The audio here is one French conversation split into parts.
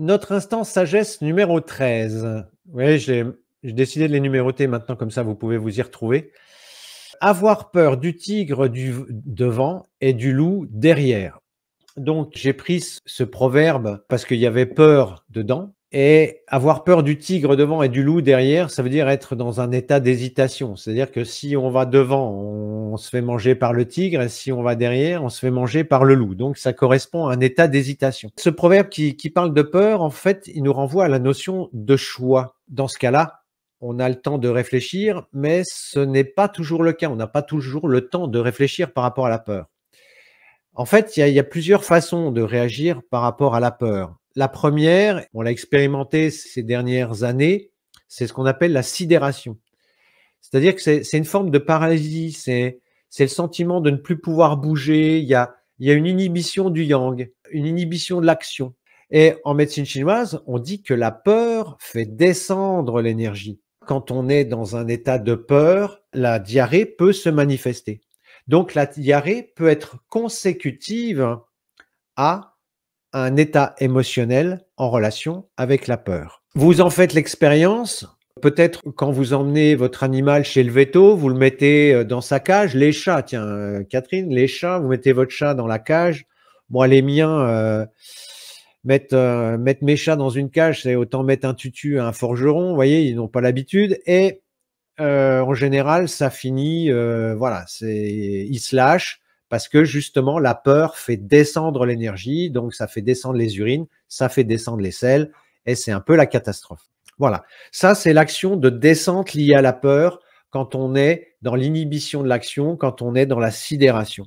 notre instant sagesse numéro 13. Oui, j'ai décidé de les numéroter maintenant, comme ça vous pouvez vous y retrouver. Avoir peur du tigre devant et du loup derrière. Donc j'ai pris ce proverbe parce qu'il y avait peur dedans. Et avoir peur du tigre devant et du loup derrière, ça veut dire être dans un état d'hésitation. C'est-à-dire que si on va devant, on se fait manger par le tigre, et si on va derrière, on se fait manger par le loup. Donc ça correspond à un état d'hésitation. Ce proverbe qui parle de peur, en fait, il nous renvoie à la notion de choix. Dans ce cas-là, on a le temps de réfléchir, mais ce n'est pas toujours le cas. On n'a pas toujours le temps de réfléchir par rapport à la peur. En fait, il y a plusieurs façons de réagir par rapport à la peur. La première, on l'a expérimenté ces dernières années, c'est ce qu'on appelle la sidération. C'est-à-dire que c'est une forme de paralysie, c'est le sentiment de ne plus pouvoir bouger, il y a une inhibition du yang, une inhibition de l'action. Et en médecine chinoise, on dit que la peur fait descendre l'énergie. Quand on est dans un état de peur, la diarrhée peut se manifester. Donc la diarrhée peut être consécutive à un état émotionnel en relation avec la peur. Vous en faites l'expérience, peut-être quand vous emmenez votre animal chez le véto, vous le mettez dans sa cage, les chats, tiens Catherine, les chats, vous mettez votre chat dans la cage. Moi les miens, mettre mes chats dans une cage, c'est autant mettre un tutu à un forgeron, vous voyez, ils n'ont pas l'habitude. Et en général, ça finit, voilà, ils se lâchent parce que justement, la peur fait descendre l'énergie, donc ça fait descendre les urines, ça fait descendre les selles, et c'est un peu la catastrophe. Voilà, ça c'est l'action de descente liée à la peur quand on est dans l'inhibition de l'action, quand on est dans la sidération.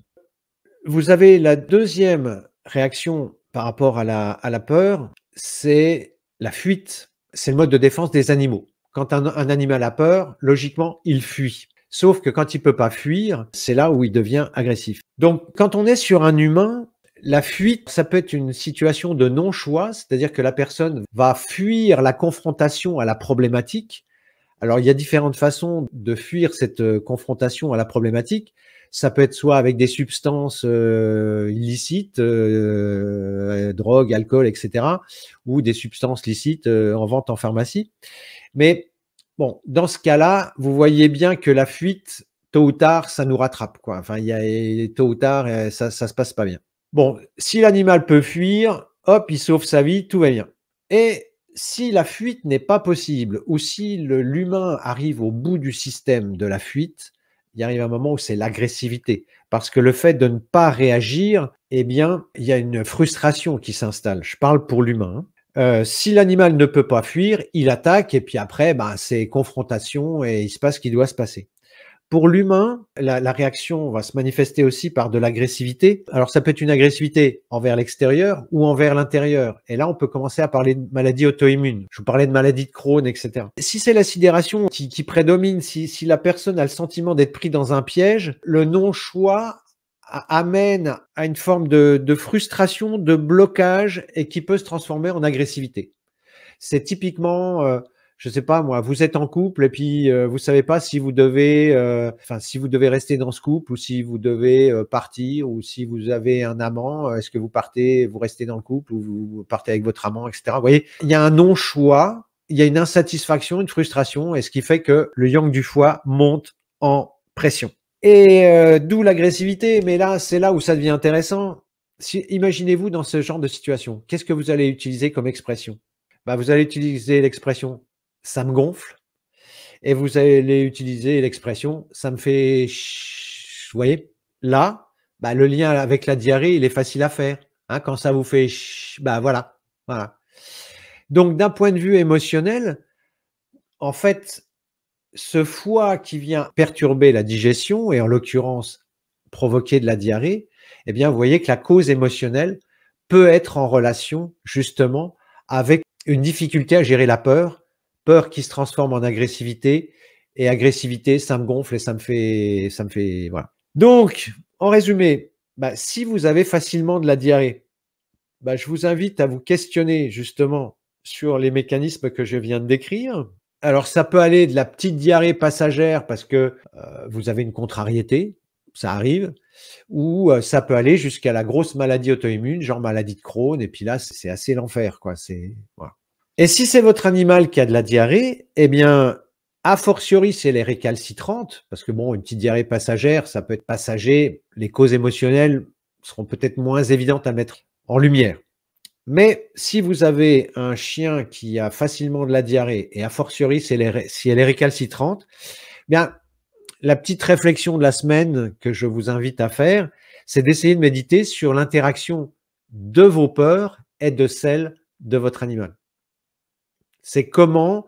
Vous avez la deuxième réaction par rapport à la peur, c'est la fuite. C'est le mode de défense des animaux. Quand un animal a peur, logiquement, il fuit. Sauf que quand il peut pas fuir, c'est là où il devient agressif. Donc, quand on est sur un humain, la fuite, ça peut être une situation de non-choix, c'est-à-dire que la personne va fuir la confrontation à la problématique. Alors, il y a différentes façons de fuir cette confrontation à la problématique. Ça peut être soit avec des substances illicites, drogue, alcool, etc., ou des substances licites en vente en pharmacie. Mais bon, dans ce cas-là, vous voyez bien que la fuite, tôt ou tard, ça nous rattrape, quoi. Enfin, tôt ou tard, ça se passe pas bien. Bon, si l'animal peut fuir, hop, il sauve sa vie, tout va bien. Et si la fuite n'est pas possible, ou si l'humain arrive au bout du système de la fuite, il arrive un moment où c'est l'agressivité. Parce que le fait de ne pas réagir, eh bien, il y a une frustration qui s'installe. Je parle pour l'humain. Si l'animal ne peut pas fuir, il attaque et puis après, c'est confrontation et il se passe ce qui doit se passer. Pour l'humain, la réaction va se manifester aussi par de l'agressivité. Alors, ça peut être une agressivité envers l'extérieur ou envers l'intérieur. Et là, on peut commencer à parler de maladies auto-immunes. Je vous parlais de maladies de Crohn, etc. Si c'est la sidération qui prédomine, si la personne a le sentiment d'être pris dans un piège, le non-choix amène à une forme de frustration, de blocage et qui peut se transformer en agressivité. C'est typiquement, je sais pas moi, vous êtes en couple et puis vous savez pas si vous devez, si vous devez rester dans ce couple ou si vous devez partir ou si vous avez un amant, est-ce que vous restez dans le couple ou vous partez avec votre amant, etc. Vous voyez, il y a un non-choix, il y a une insatisfaction, une frustration, et ce qui fait que le yang du foie monte en pression. Et d'où l'agressivité, mais là, c'est là où ça devient intéressant. Imaginez-vous dans ce genre de situation, qu'est-ce que vous allez utiliser comme expression? Vous allez utiliser l'expression « ça me gonfle » et vous allez utiliser l'expression « ça me fait ch ». Vous voyez? Là, le lien avec la diarrhée, il est facile à faire. Hein, quand ça vous fait ch, voilà. Donc, d'un point de vue émotionnel, en fait, ce foie qui vient perturber la digestion et en l'occurrence provoquer de la diarrhée, eh bien, vous voyez que la cause émotionnelle peut être en relation justement avec une difficulté à gérer la peur, peur qui se transforme en agressivité, et agressivité, ça me gonfle et ça me fait, voilà. Donc, en résumé, si vous avez facilement de la diarrhée, je vous invite à vous questionner justement sur les mécanismes que je viens de décrire. Alors, ça peut aller de la petite diarrhée passagère parce que vous avez une contrariété, ça arrive, ou ça peut aller jusqu'à la grosse maladie auto-immune, genre maladie de Crohn, et puis là, c'est assez l'enfer, quoi. Voilà. Et si c'est votre animal qui a de la diarrhée, eh bien, a fortiori, c'est les récalcitrantes, parce que bon, une petite diarrhée passagère, ça peut être passager, les causes émotionnelles seront peut-être moins évidentes à mettre en lumière. Mais si vous avez un chien qui a facilement de la diarrhée, et a fortiori, si elle est récalcitrante, bien, la petite réflexion de la semaine que je vous invite à faire, c'est d'essayer de méditer sur l'interaction de vos peurs et de celles de votre animal. C'est comment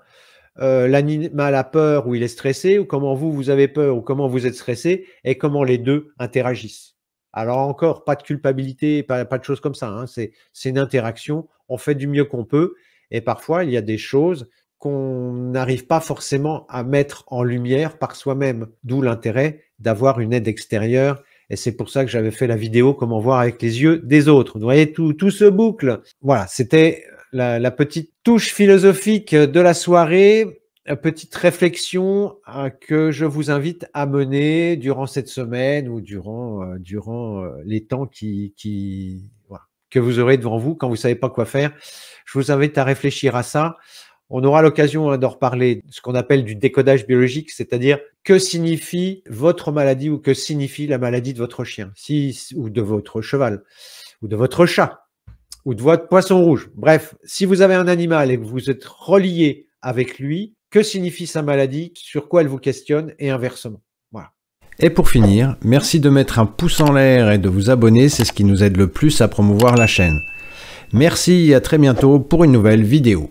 l'animal a peur ou il est stressé, ou comment vous avez peur ou comment vous êtes stressé, et comment les deux interagissent. Alors encore, pas de culpabilité, pas de choses comme ça, hein. C'est une interaction, on fait du mieux qu'on peut, et parfois il y a des choses qu'on n'arrive pas forcément à mettre en lumière par soi-même, d'où l'intérêt d'avoir une aide extérieure, et c'est pour ça que j'avais fait la vidéo « Comment voir avec les yeux des autres ». Vous voyez, tout se boucle. Voilà, c'était la petite touche philosophique de la soirée, une petite réflexion que je vous invite à mener durant cette semaine ou durant les temps voilà, que vous aurez devant vous quand vous ne savez pas quoi faire. Je vous invite à réfléchir à ça. On aura l'occasion d'en reparler, de ce qu'on appelle du décodage biologique, c'est-à-dire que signifie votre maladie ou que signifie la maladie de votre chien, ou de votre cheval, ou de votre chat, ou de votre poisson rouge. Bref, si vous avez un animal et que vous êtes relié avec lui, que signifie sa maladie, sur quoi elle vous questionne, et inversement. Voilà. Et pour finir, merci de mettre un pouce en l'air et de vous abonner, c'est ce qui nous aide le plus à promouvoir la chaîne. Merci et à très bientôt pour une nouvelle vidéo.